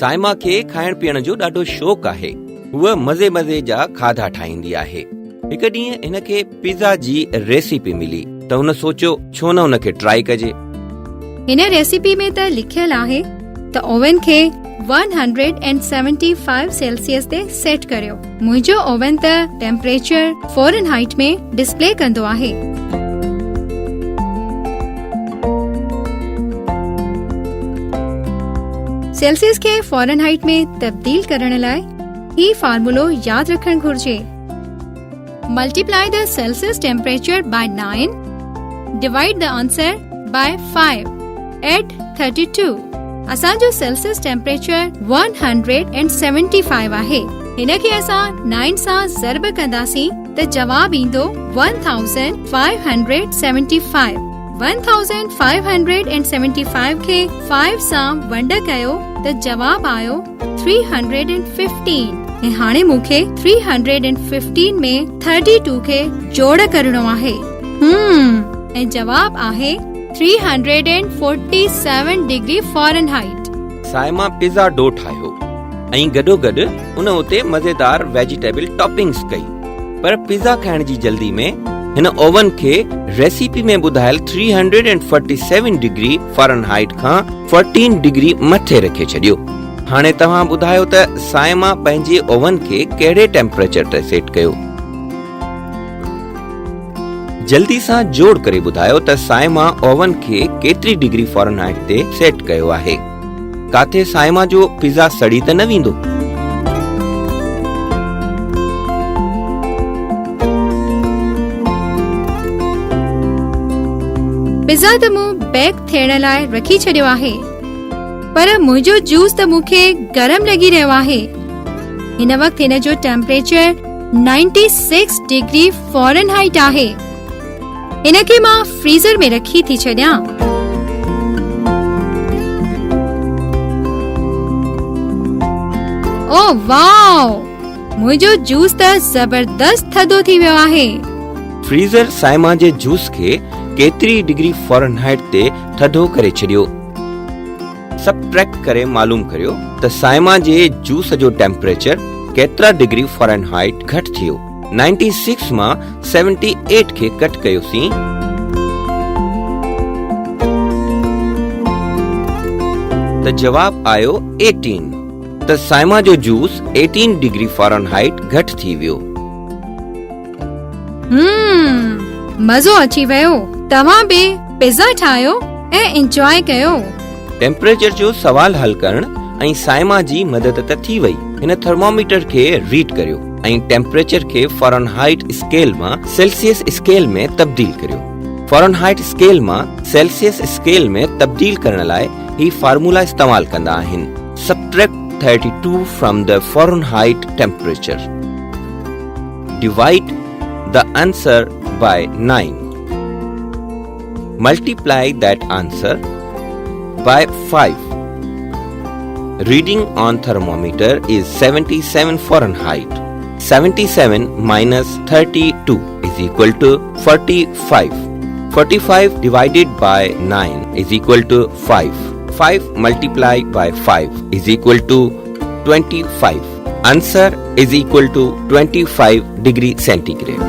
साइमा खे खाइण पीअण जो ॾाढो शौक़ु आहे। हूअ मज़े मज़े जा खाधा ठाहींदी आहे। हिकु ॾींहुं हिनखे पिज़्ज़ा जी रेसिपी मिली त हुन सोचियो छो न हुनखे ट्राई कजे। हिन रेसिपी में त लिखियल आहे त ओवन खे 175 सेल्सियस ते सेट करियो। मुंहिंजो ओवन त टेम्परेचर फ़ॉरेनहाइट में डिस्प्ले कंदो आहे। सेल्सियस खे फ़ॉरेनहाइट में तब्दील करण लाइ ही फार्मूलो याद रखण घुर्जे। Multiply the Celsius temperature by 9, divide the answer by 5, add 32। असांजो सेल्सियस टेम्परेचर 175 आहे। हिनखे असां 9 सां ज़र्ब कंदासीं त जवाब ईंदो 1575। 1575 खे 5 सां वंड कयो त जवाब आयो 315। ऐं हाणे मूंखे 315 में 32 खे जोड़ करणो आहे। ऐं जवाब आहे 347 डिग्री फ़ॉरेनहाइट। साइमा पिज़्ज़ा डो ठाहियो ऐं गॾोगॾु उन उते मज़ेदार वेजिटेबल टॉपिंग्स कई। पर पिज़्ज़ा खाइण जी जल्दी में हिन ओवन खे रेसिपी में ॿुधायल 347 डिग्री फ़ॉरेनहाइट खां 14 डिग्री मथे रखे छॾियो। हाणे तव्हां ॿुधायो त साइमा पंहिंजे ओवन खे कहिड़े टेम्परेचर ते सेट कयो? जल्दी सां जोड़ करे ॿुधायो त साइमा ओवन खे केतिरी डिग्री फ़ॉरेनहाइट ते सेट कयो आहे। काथे साइमा जो पिज़्ज़ा सड़ी त न वेंदो? पिज़्ज़ा त मूं बेक थियण लाइ रखी छॾियो आहे, पर मुंहिंजो जूस त मूंखे गरम लॻी रहियो आहे। हिन वक़्तु हिन जो टेम्परेचर 96 डिग्री फ़ॉरेनहाइट आहे। हिनखे मां फ्रीज़र में रखी थी छॾियां। ओ वाओ, मुंहिंजो जूस त ज़बरदस्त थधो थी वियो आहे। फ्रीज़र साइमा जे जूस खे केतिरी डिग्री फ़ॉरेनहाइट ते थधो करे छॾियो? सबट्रैक्ट करे मालूम करियो त साइमा जे जूस जो टेम्परेचर केतिरा डिग्री फ़ॉरेनहाइट घटि थियो। 96 मां 78 खे कट कयोसीं त जवाब आयो 18। त साइमा जो जूस 18 डिग्री फ़ॉरेनहाइट घटि थी वियो। मज़ो अची वियो। तव्हां बि पिज़्ज़ा ठाहियो ऐं एंजॉय कयो। टेम्परेचर जो सवाल हल करण ऐं साइमा जी मदद त थी वई। हिन थर्मोमीटर खे रीड करियो ऐं टेम्परेचर खे फ़ॉरेनहाइट स्केल मां सेल्सियस स्केल में तब्दील करियो। फ़ॉरेनहाइट स्केल मां सेल्सियस स्केल में तब्दील करण लाइ ही फार्मूला इस्तेमाल कंदा आहिनि। Subtract 32 from the Fahrenheit temperature. Divide the answer by 9. Multiply that answer by 5. Reading on thermometer is 77 Fahrenheit. 77 minus 32 is equal to 45. 45 divided by 9 is equal to 5. 5 multiplied by 5 is equal to 25. Answer is equal to 25 degree centigrade.